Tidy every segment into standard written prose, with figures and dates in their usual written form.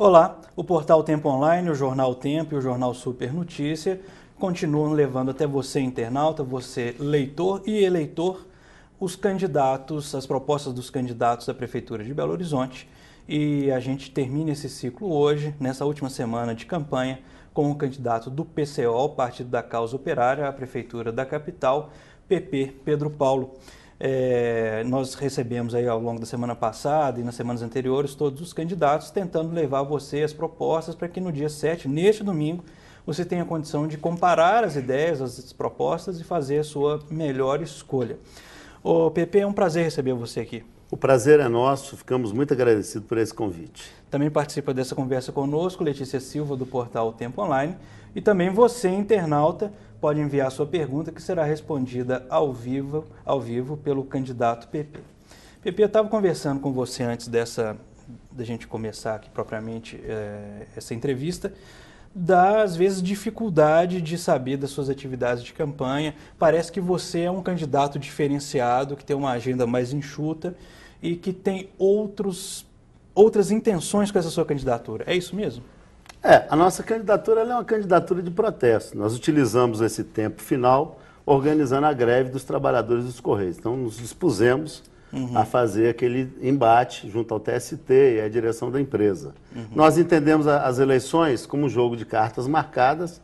Olá, o portal Tempo Online, o Jornal Tempo e o Jornal Super Notícia continuam levando até você, internauta, você, leitor e eleitor, os candidatos, as propostas dos candidatos da Prefeitura de Belo Horizonte. E a gente termina esse ciclo hoje, nessa última semana de campanha, com o candidato do PCO, Partido da Causa Operária, à Prefeitura da capital, PP Pedro Paulo. Nós recebemos aí ao longo da semana passada e nas semanas anteriores todos os candidatos tentando levar a você as propostas para que no dia 7, neste domingo, você tenha condição de comparar as ideias, as propostas e fazer a sua melhor escolha. Ô, PP, é um prazer receber você aqui. O prazer é nosso, ficamos muito agradecidos por esse convite. Também participa dessa conversa conosco Letícia Silva, do portal Tempo Online, e também você, internauta, pode enviar sua pergunta que será respondida ao vivo pelo candidato PP. PP, eu estava conversando com você antes da gente começar aqui propriamente essa entrevista, às vezes, dificuldade de saber das suas atividades de campanha. Parece que você é um candidato diferenciado, que tem uma agenda mais enxuta e que tem outras intenções com essa sua candidatura. É isso mesmo? A nossa candidatura é uma candidatura de protesto. Nós utilizamos esse tempo final organizando a greve dos trabalhadores dos Correios. Então, nos dispusemos a fazer aquele embate junto ao TST e à direção da empresa. Nós entendemos as eleições como um jogo de cartas marcadas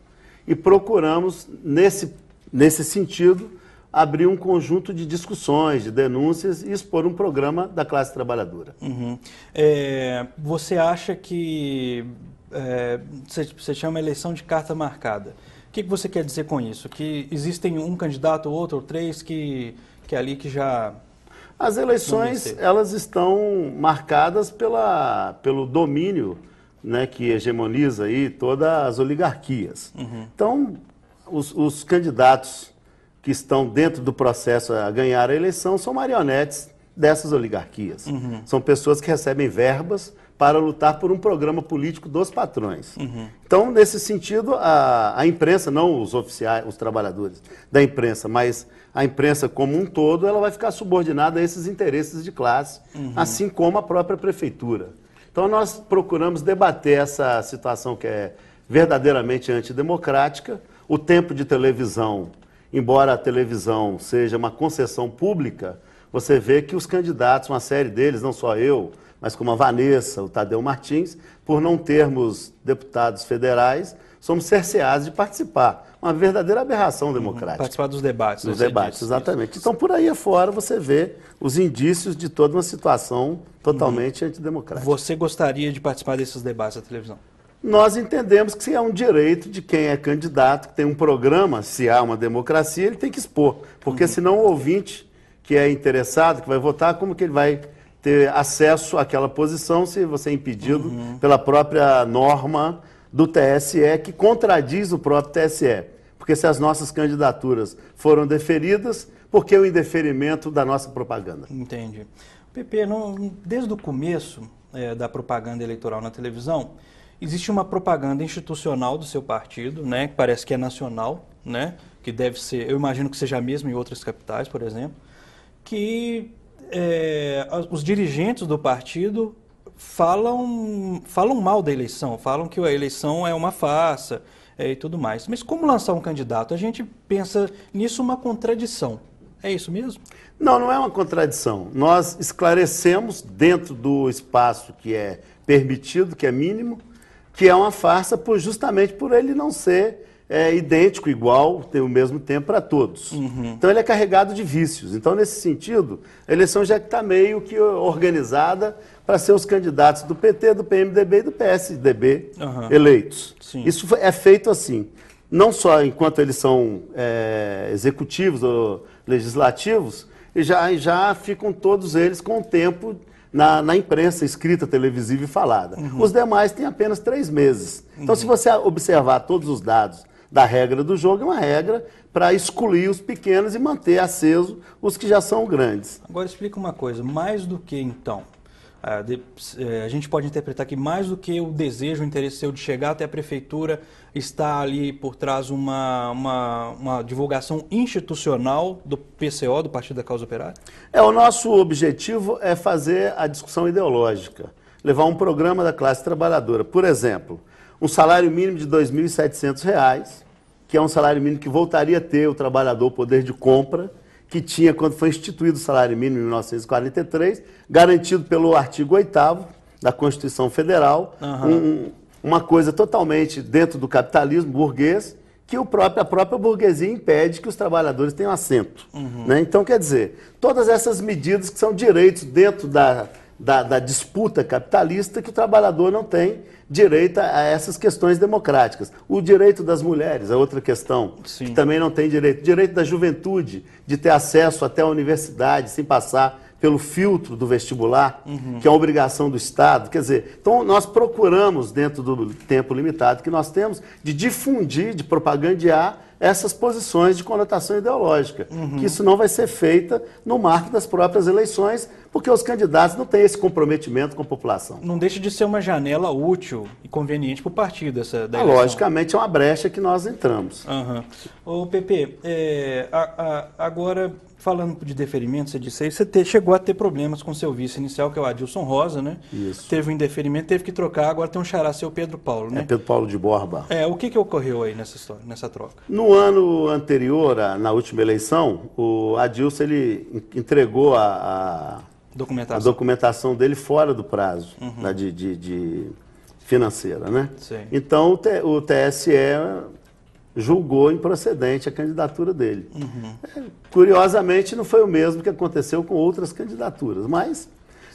e procuramos, nesse sentido, abrir um conjunto de discussões, de denúncias e expor um programa da classe trabalhadora. Você acha que você chama eleição de carta marcada? O que você quer dizer com isso? Que existem um candidato, outro ou três que já... As eleições, elas estão marcadas pelo domínio, né, que hegemoniza aí todas as oligarquias. Então, os candidatos que estão dentro do processo a ganhar a eleição são marionetes dessas oligarquias. São pessoas que recebem verbas para lutar por um programa político dos patrões. Então, nesse sentido, a imprensa, não os oficiais, os trabalhadores da imprensa, mas a imprensa como um todo, ela vai ficar subordinada a esses interesses de classe, assim como a própria prefeitura. Então, nós procuramos debater essa situação que é verdadeiramente antidemocrática. O tempo de televisão, embora a televisão seja uma concessão pública, você vê que os candidatos, uma série deles, não só eu, mas como a Vanessa, o Tadeu Martins, por não termos deputados federais, somos cerceados de participar. Uma verdadeira aberração democrática. Participar dos debates. Dos debates, exatamente. Então, por aí afora, você vê os indícios de toda uma situação totalmente antidemocrática. Você gostaria de participar desses debates da televisão? Nós entendemos que é um direito de quem é candidato, que tem um programa, se há uma democracia, ele tem que expor. Porque senão o ouvinte que é interessado, que vai votar, como que ele vai ter acesso àquela posição se você é impedido pela própria norma do TSE, que contradiz o próprio TSE. Porque se as nossas candidaturas foram deferidas, por que o indeferimento da nossa propaganda? Entendi. PP, desde o começo da propaganda eleitoral na televisão, existe uma propaganda institucional do seu partido, né, que parece que é nacional, né, que deve ser, eu imagino que seja a mesma em outras capitais, por exemplo, que os dirigentes do partido falam mal da eleição, falam que a eleição é uma farsa e tudo mais. Mas como lançar um candidato? A gente pensa nisso uma contradição. É isso mesmo? Não, não é uma contradição. Nós esclarecemos dentro do espaço que é permitido, que é mínimo, que é uma farsa justamente por ele não ser idêntico, igual, tem o mesmo tempo para todos. Então ele é carregado de vícios. Então, nesse sentido, a eleição já está meio que organizada para ser os candidatos do PT, do PMDB e do PSDB eleitos. Sim. Isso é feito assim, não só enquanto eles são executivos ou legislativos, e já ficam todos eles com o tempo na imprensa escrita, televisiva e falada. Os demais têm apenas 3 meses. Então, se você observar todos os dados da regra do jogo, é uma regra para excluir os pequenos e manter aceso os que já são grandes. Agora, explica uma coisa, mais do que, então, a gente pode interpretar que mais do que o desejo, o interesse seu de chegar até a prefeitura, está ali por trás uma divulgação institucional do PCO, do Partido da Causa Operária? O nosso objetivo é fazer a discussão ideológica. levar um programa da classe trabalhadora. Por exemplo, um salário mínimo de R$ 2.700, que é um salário mínimo que voltaria a ter o trabalhador o poder de compra, que tinha quando foi instituído o salário mínimo em 1943, garantido pelo artigo 8º da Constituição Federal, uma coisa totalmente dentro do capitalismo burguês, que a própria burguesia impede que os trabalhadores tenham assento. Né? Então, quer dizer, todas essas medidas que são direitos dentro da disputa capitalista, que o trabalhador não tem direito a essas questões democráticas. O direito das mulheres é outra questão, Sim. que também não tem direito. Direito da juventude de ter acesso até a universidade sem passar pelo filtro do vestibular, que é uma obrigação do Estado. Quer dizer, então nós procuramos, dentro do tempo limitado que nós temos, de difundir, de propagandear essas posições de conotação ideológica. Que isso não vai ser feita no marco das próprias eleições, porque os candidatos não têm esse comprometimento com a população. Não deixa de ser uma janela útil e conveniente para o partido da eleição. Logicamente é uma brecha que nós entramos. Ô, Pepe, agora, falando de deferimento, você disse aí, você chegou a ter problemas com seu vice inicial, que é o Adilson Rosa, né? Isso. Teve um indeferimento, teve que trocar, agora tem um xará seu Pedro Paulo, né? É Pedro Paulo de Borba. O que ocorreu aí nessa história, nessa troca? No ano anterior, na última eleição, o Adilson ele entregou a documentação dele fora do prazo de financeira, né? Sim. Então o TSE julgou improcedente a candidatura dele. Curiosamente, não foi o mesmo que aconteceu com outras candidaturas, mas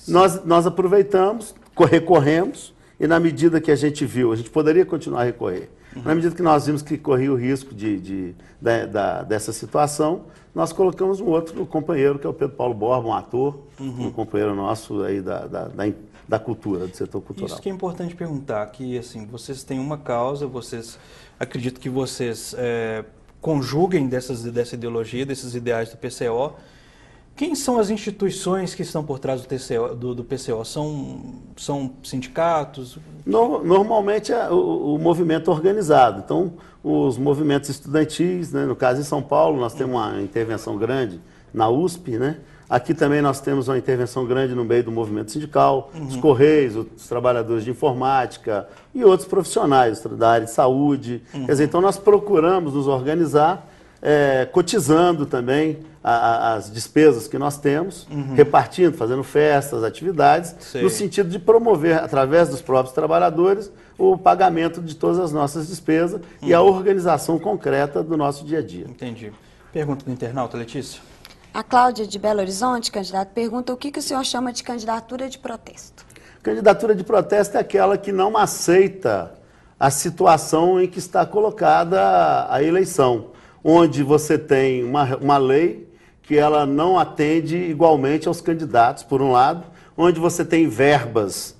nós aproveitamos, recorremos, e na medida que a gente viu, a gente poderia continuar a recorrer, na medida que nós vimos que corria o risco dessa situação, nós colocamos um outro companheiro, que é o Pedro Paulo Borba, um ator, um companheiro nosso aí da cultura, do setor cultural. Isso que é importante perguntar, que assim, vocês têm uma causa, acredito que vocês conjuguem dessa ideologia, desses ideais do PCO. Quem são as instituições que estão por trás do PCO? São sindicatos? Normalmente é o movimento organizado. Então, os movimentos estudantis, né? No caso em São Paulo, nós temos uma intervenção grande na USP, né? Aqui também nós temos uma intervenção grande no meio do movimento sindical, os Correios, os trabalhadores de informática e outros profissionais da área de saúde. Quer dizer, então nós procuramos nos organizar, cotizando também as despesas que nós temos, repartindo, fazendo festas, atividades, no sentido de promover, através dos próprios trabalhadores, o pagamento de todas as nossas despesas e a organização concreta do nosso dia a dia. Entendi. Pergunta do internauta, Letícia. A Cláudia de Belo Horizonte, candidato, pergunta o que o senhor chama de candidatura de protesto. Candidatura de protesto é aquela que não aceita a situação em que está colocada a eleição, onde você tem uma lei que ela não atende igualmente aos candidatos, por um lado, onde você tem verbas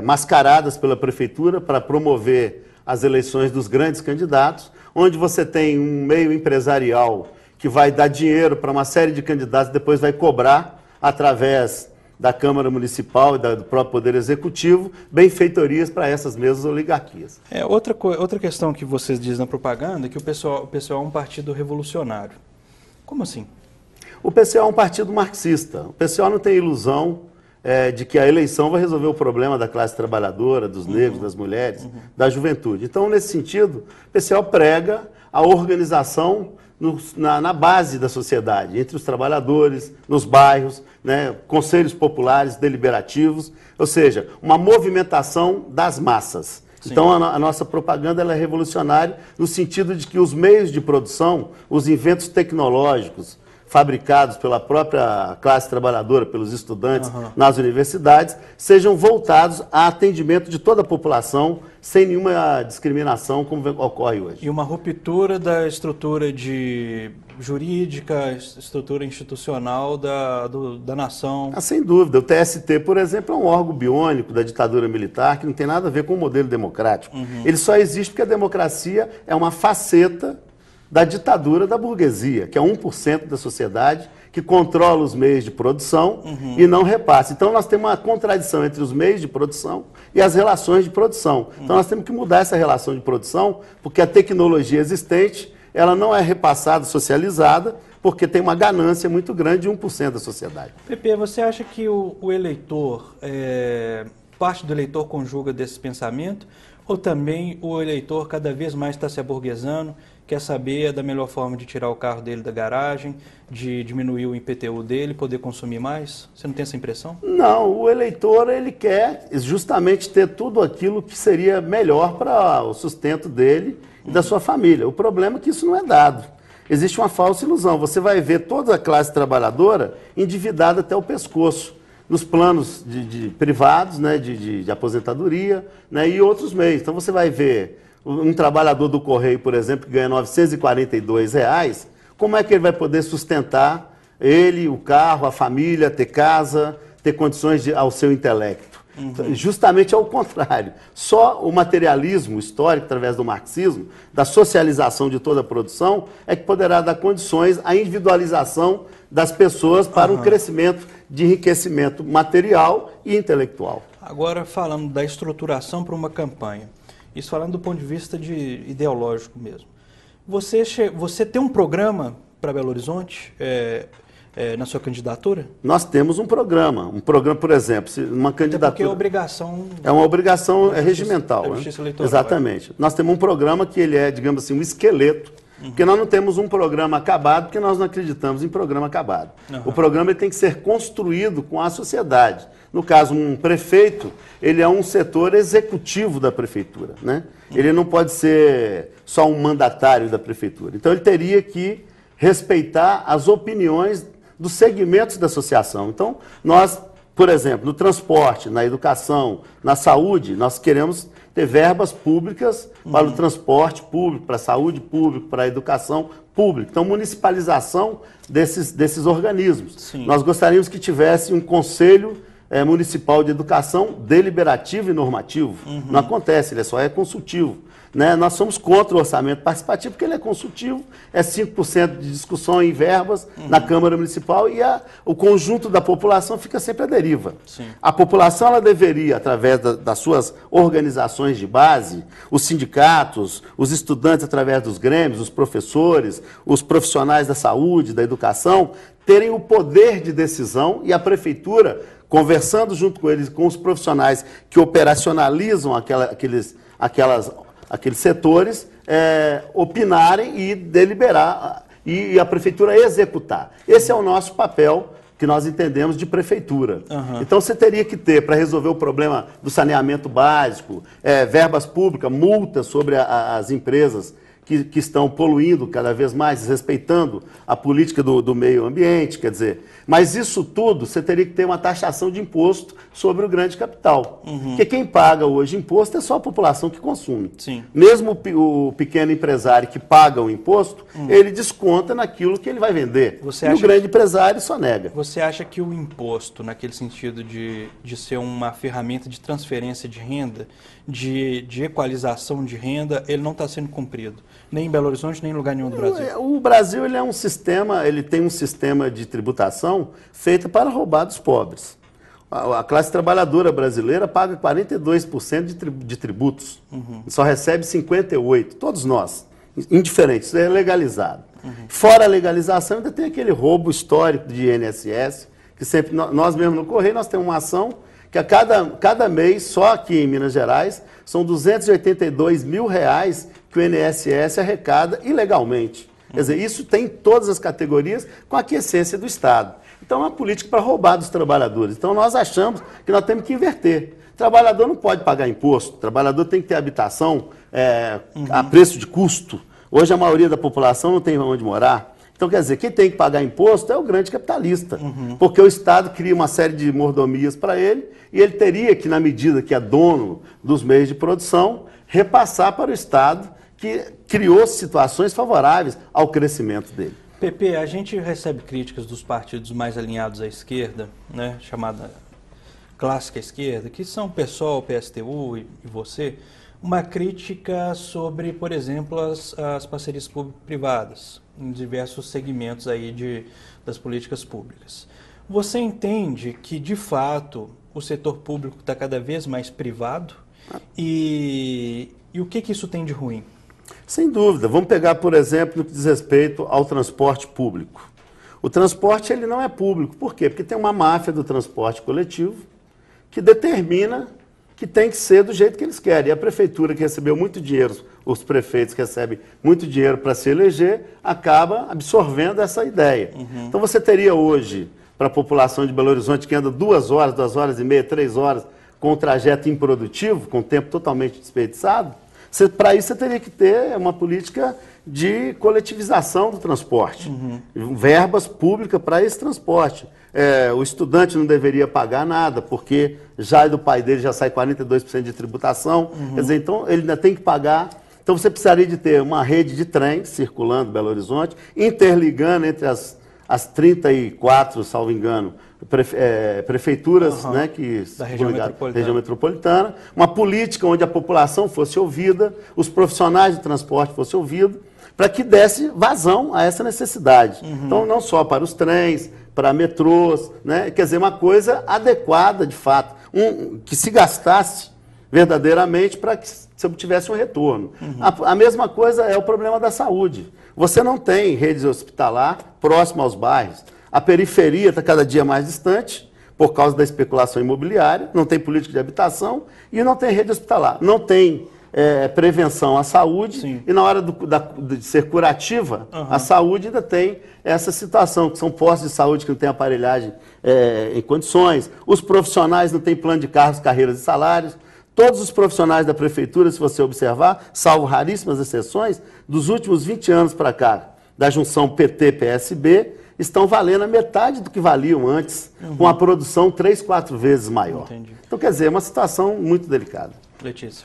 mascaradas pela prefeitura para promover as eleições dos grandes candidatos, onde você tem um meio empresarial que vai dar dinheiro para uma série de candidatos, depois vai cobrar, através da Câmara Municipal e do próprio Poder Executivo, benfeitorias para essas mesmas oligarquias. Outra questão que vocês dizem na propaganda é que o PCO é um partido revolucionário. Como assim? O PCO é um partido marxista. O PCO não tem ilusão de que a eleição vai resolver o problema da classe trabalhadora, dos negros, das mulheres, da juventude. Então, nesse sentido, o PCO prega a organização na base da sociedade, entre os trabalhadores, nos bairros, né, conselhos populares deliberativos, ou seja, uma movimentação das massas. Sim. Então a nossa propaganda ela é revolucionária no sentido de que os meios de produção, os inventos tecnológicos fabricados pela própria classe trabalhadora, pelos estudantes nas universidades, sejam voltados a atendimento de toda a população, sem nenhuma discriminação, como ocorre hoje. E uma ruptura da estrutura jurídica, estrutura institucional da nação. Sem dúvida. O TST, por exemplo, é um órgão biônico da ditadura militar que não tem nada a ver com o modelo democrático. Ele só existe porque a democracia é uma faceta da ditadura da burguesia, que é 1% da sociedade, que controla os meios de produção e não repassa. Então nós temos uma contradição entre os meios de produção e as relações de produção. Então nós temos que mudar essa relação de produção, porque a tecnologia existente, ela não é repassada, socializada, porque tem uma ganância muito grande de 1% da sociedade. Pepe, você acha que o eleitor parte do eleitor conjuga desse pensamento, ou também o eleitor cada vez mais está se aburguesando, quer saber da melhor forma de tirar o carro dele da garagem, de diminuir o IPTU dele, poder consumir mais? Você não tem essa impressão? Não, o eleitor ele quer justamente ter tudo aquilo que seria melhor para o sustento dele e da sua família. O problema é que isso não é dado. Existe uma falsa ilusão. Você vai ver toda a classe trabalhadora endividada até o pescoço, nos planos de privados, né, de aposentadoria, né, e outros meios. Então você vai ver um trabalhador do Correio, por exemplo, que ganha R$ 942, como é que ele vai poder sustentar ele, o carro, a família, ter casa, ter condições ao seu intelecto? Justamente ao contrário. Só o materialismo histórico, através do marxismo, da socialização de toda a produção, é que poderá dar condições à individualização das pessoas para um crescimento de enriquecimento material e intelectual. Agora, falando da estruturação para uma campanha, isso falando do ponto de vista ideológico mesmo. Você tem um programa para Belo Horizonte na sua candidatura? Nós temos um programa, por exemplo, uma candidatura... Porque é obrigação... É uma obrigação regimental. Da Justiça Eleitoral. Exatamente. Nós temos um programa que ele é, digamos assim, um esqueleto, porque nós não temos um programa acabado, porque nós não acreditamos em programa acabado. O programa ele tem que ser construído com a sociedade. No caso, um prefeito, ele é um setor executivo da prefeitura, né? Ele não pode ser só um mandatário da prefeitura. Então, ele teria que respeitar as opiniões dos segmentos da associação. Então, nós, por exemplo, no transporte, na educação, na saúde, nós queremos ter verbas públicas para o transporte público, para a saúde pública, para a educação pública. Então, municipalização desses organismos. Sim. Nós gostaríamos que tivesse um conselho municipal de educação deliberativo e normativo. Não acontece, ele só é consultivo. Né? Nós somos contra o orçamento participativo, porque ele é consultivo, é 5% de discussão em verbas na Câmara Municipal e o conjunto da população fica sempre à deriva. Sim. A população ela deveria, através das suas organizações de base, os sindicatos, os estudantes através dos grêmios, os professores, os profissionais da saúde, da educação, terem o poder de decisão e a prefeitura, conversando junto com eles, com os profissionais que operacionalizam aqueles setores, opinarem e deliberar, e a prefeitura executar. Esse é o nosso papel que nós entendemos de prefeitura. Então você teria que ter, para resolver o problema do saneamento básico, verbas públicas, multas sobre as empresas que estão poluindo cada vez mais, desrespeitando a política do meio ambiente, quer dizer. Mas isso tudo, você teria que ter uma taxação de imposto sobre o grande capital. Porque quem paga hoje imposto é só a população que consome. Sim. Mesmo o pequeno empresário que paga o imposto, ele desconta naquilo que ele vai vender. E o grande empresário só nega. Você acha que o imposto, naquele sentido de ser uma ferramenta de transferência de renda, de equalização de renda, ele não está sendo cumprido? Nem em Belo Horizonte, nem em lugar nenhum do Brasil. O Brasil ele é um sistema, ele tem um sistema de tributação feito para roubar dos pobres. A classe trabalhadora brasileira paga 42% de tributos. Só recebe 58%, todos nós, indiferentes, isso é legalizado. Fora a legalização, ainda tem aquele roubo histórico de INSS, que sempre, nós mesmos no Correio, nós temos uma ação que a cada mês, só aqui em Minas Gerais, são R$282 mil que o INSS arrecada ilegalmente. Quer dizer, isso tem em todas as categorias com a aquiescência do Estado. Então, é uma política para roubar dos trabalhadores. Então, nós achamos que nós temos que inverter. O trabalhador não pode pagar imposto, o trabalhador tem que ter habitação a preço de custo. Hoje, a maioria da população não tem onde morar. Então, quer dizer, quem tem que pagar imposto é o grande capitalista, porque o Estado cria uma série de mordomias para ele e ele teria que, na medida que é dono dos meios de produção, repassar para o Estado, que criou situações favoráveis ao crescimento dele. Pepe, a gente recebe críticas dos partidos mais alinhados à esquerda, né, chamada clássica esquerda, que são o PSOL, o PSTU e você, uma crítica sobre, por exemplo, as parcerias público-privadas, em diversos segmentos aí das políticas públicas. Você entende que, de fato, o setor público está cada vez mais privado? E o que isso tem de ruim? Sem dúvida. Vamos pegar, por exemplo, no que diz respeito ao transporte público. O transporte ele não é público. Por quê? Porque tem uma máfia do transporte coletivo que determina que tem que ser do jeito que eles querem. E a prefeitura, que recebeu muito dinheiro, os prefeitos que recebem muito dinheiro para se eleger, acaba absorvendo essa ideia. Então você teria hoje, para a população de Belo Horizonte, que anda 2 horas, 2 horas e meia, 3 horas, com um trajeto improdutivo, com tempo totalmente desperdiçado, para isso você teria que ter uma política de coletivização do transporte, verbas públicas para esse transporte. O estudante não deveria pagar nada, porque já do pai dele já sai 42% de tributação, quer dizer, então ele ainda tem que pagar. Então você precisaria de ter uma rede de trens circulando em Belo Horizonte, interligando entre as 34, salvo engano, prefeituras, né, que da região metropolitana, uma política onde a população fosse ouvida, os profissionais de transporte fossem ouvidos, para que desse vazão a essa necessidade. Então, não só para os trens, para metrôs, né, quer dizer, uma coisa adequada, de fato, que se gastasse verdadeiramente para que se obtivesse um retorno. A mesma coisa é o problema da saúde. Você não tem rede hospitalar próxima aos bairros. A periferia está cada dia mais distante por causa da especulação imobiliária, não tem política de habitação e não tem rede hospitalar. Não tem prevenção à saúde. Sim. E na hora de ser curativa, a saúde ainda tem essa situação, que são postos de saúde que não têm aparelhagem em condições, os profissionais não têm plano de cargos, carreiras e salários. Todos os profissionais da prefeitura, se você observar, salvo raríssimas exceções, dos últimos 20 anos para cá, da junção PT-PSB, estão valendo a metade do que valiam antes, com a produção 3, 4 vezes maior. Entendi. Então, quer dizer, é uma situação muito delicada. Letícia.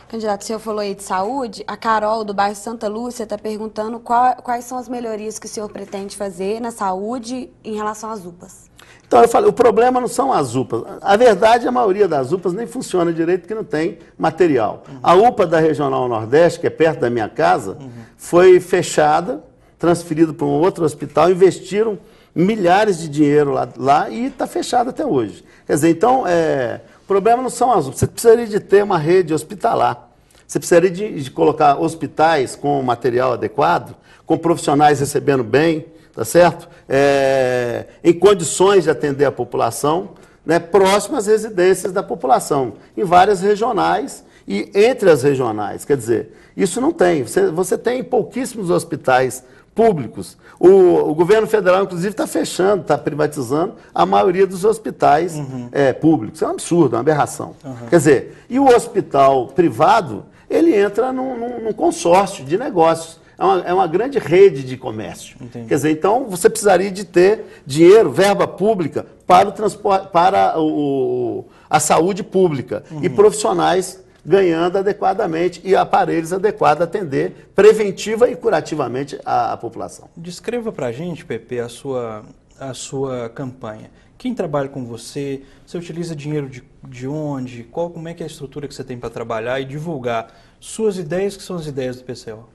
Candidato, o senhor falou aí de saúde, a Carol, do bairro Santa Lúcia, está perguntando quais são as melhorias que o senhor pretende fazer na saúde em relação às UPAs. Então, eu falei, o problema não são as UPAs. A verdade, a maioria das UPAs nem funciona direito porque não tem material. A UPA da Regional Nordeste, que é perto da minha casa, foi fechada, transferida para um outro hospital, investiram milhares de dinheiro lá e está fechada até hoje. Quer dizer, então, o problema não são as UPAs. Você precisaria de ter uma rede hospitalar. Você precisaria de colocar hospitais com material adequado, com profissionais recebendo bem, tá certo? Em condições de atender a população, né, próximas às residências da população, em várias regionais e entre as regionais. Quer dizer, isso não tem. Você tem pouquíssimos hospitais públicos. O governo federal, inclusive, está fechando, está privatizando a maioria dos hospitais públicos. Isso é um absurdo, uma aberração. Quer dizer, e o hospital privado, ele entra num consórcio de negócios. É uma grande rede de comércio. Entendi. Quer dizer, então você precisaria de ter dinheiro, verba pública para o transporte, para a saúde pública e profissionais ganhando adequadamente e aparelhos adequados a atender preventiva e curativamente a população. Descreva para a gente, Pepe, a sua campanha. Quem trabalha com você? Você utiliza dinheiro de onde? Como é que é a estrutura que você tem para trabalhar e divulgar suas ideias, que são as ideias do PCO?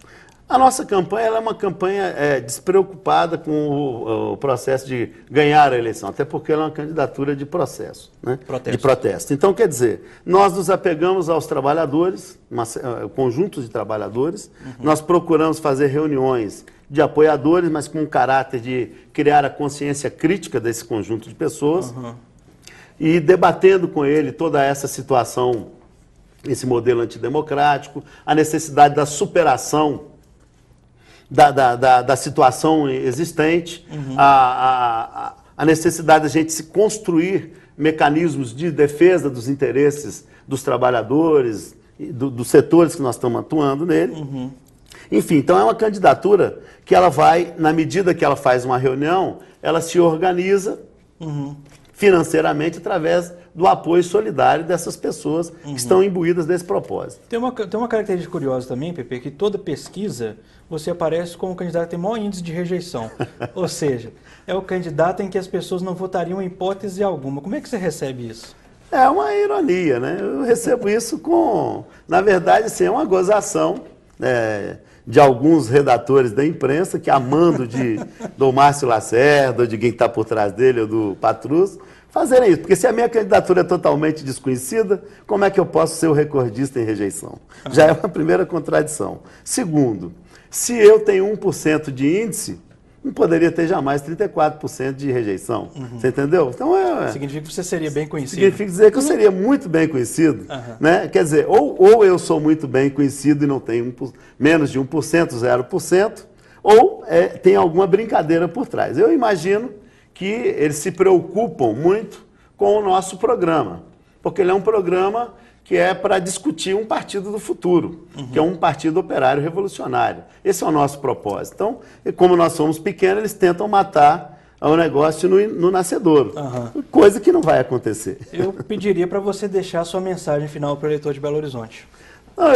A nossa campanha ela é uma campanha despreocupada com o processo de ganhar a eleição, até porque ela é uma candidatura de processo, né? De protesto. Então, quer dizer, nós nos apegamos aos trabalhadores, conjuntos de trabalhadores, nós procuramos fazer reuniões de apoiadores, mas com um caráter de criar a consciência crítica desse conjunto de pessoas e debatendo com ele toda essa situação, esse modelo antidemocrático, a necessidade da superação da situação existente, a necessidade da gente se construir mecanismos de defesa dos interesses dos trabalhadores, dos setores que nós estamos atuando nele. Enfim, então é uma candidatura que ela vai, na medida que ela faz uma reunião, ela se organiza financeiramente através do apoio solidário dessas pessoas que estão imbuídas desse propósito. Tem uma característica curiosa também, Pepe, que toda pesquisa você aparece como o candidato que tem maior índice de rejeição. Ou seja, é o candidato em que as pessoas não votariam em hipótese alguma. Como é que você recebe isso? É uma ironia, né? Eu recebo isso na verdade, assim, é uma gozação de alguns redatores da imprensa que, amando do Márcio Lacerda, ou de quem está por trás dele, ou do Patrus, fazerem isso. Porque se a minha candidatura é totalmente desconhecida, como é que eu posso ser o recordista em rejeição? Já é uma primeira contradição. Segundo, se eu tenho 1% de índice, não poderia ter jamais 34% de rejeição. Você entendeu? Então significa que você seria bem conhecido. Significa dizer que eu seria muito bem conhecido. Né? Quer dizer, ou eu sou muito bem conhecido e não tenho menos de 1%, 0%, ou tem alguma brincadeira por trás. Eu imagino que eles se preocupam muito com o nosso programa, porque ele é um programa que é para discutir um partido do futuro, que é um partido operário revolucionário. Esse é o nosso propósito. Então, como nós somos pequenos, eles tentam matar o negócio no nascedouro, coisa que não vai acontecer. Eu pediria para você deixar a sua mensagem final para o eleitor de Belo Horizonte. Não,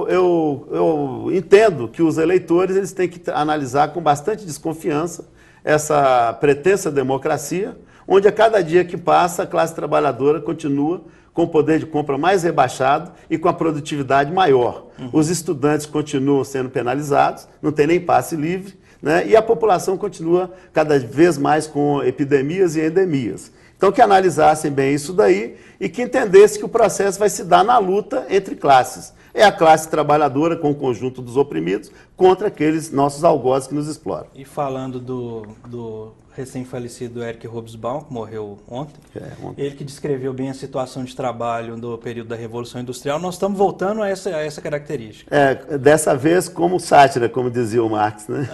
eu entendo que os eleitores eles têm que analisar com bastante desconfiança essa pretensa democracia, onde a cada dia que passa a classe trabalhadora continua com o poder de compra mais rebaixado e com a produtividade maior. Os estudantes continuam sendo penalizados, não tem nem passe livre, né? E a população continua cada vez mais com epidemias e endemias. Então, que analisassem bem isso daí e que entendessem que o processo vai se dar na luta entre classes. É a classe trabalhadora com o conjunto dos oprimidos contra aqueles nossos algozes que nos exploram. E falando do recém-falecido Eric Hobsbawm, que morreu ontem, ele que descreveu bem a situação de trabalho do período da Revolução Industrial, nós estamos voltando a essa característica. Dessa vez como sátira, como dizia o Marx, né?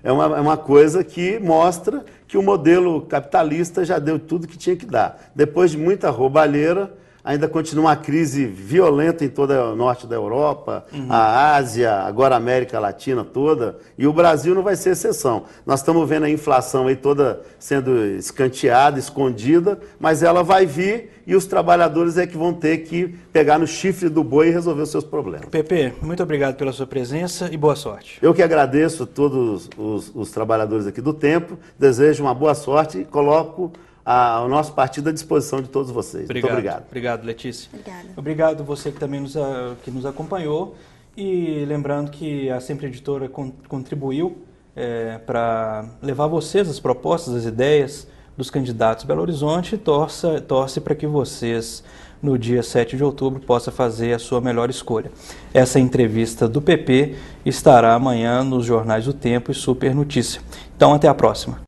É uma coisa que mostra que o modelo capitalista já deu tudo que tinha que dar. Depois de muita roubalheira, ainda continua uma crise violenta em todo o norte da Europa, a Ásia, agora a América Latina toda, e o Brasil não vai ser exceção. Nós estamos vendo a inflação aí toda sendo escanteada, escondida, mas ela vai vir e os trabalhadores é que vão ter que pegar no chifre do boi e resolver os seus problemas. Pepe, muito obrigado pela sua presença e boa sorte. Eu que agradeço a todos os trabalhadores aqui do Tempo, desejo uma boa sorte e coloco o nosso partido à disposição de todos vocês. Obrigado. Muito obrigado. Obrigado, Letícia. Obrigada. Obrigado você que também nos acompanhou. E lembrando que a Sempre Editora contribuiu para levar a vocês as propostas, as ideias dos candidatos de Belo Horizonte e torce para que vocês, no dia 7 de outubro, possam fazer a sua melhor escolha. Essa entrevista do PP estará amanhã nos jornais O Tempo e Super Notícia. Então, até a próxima.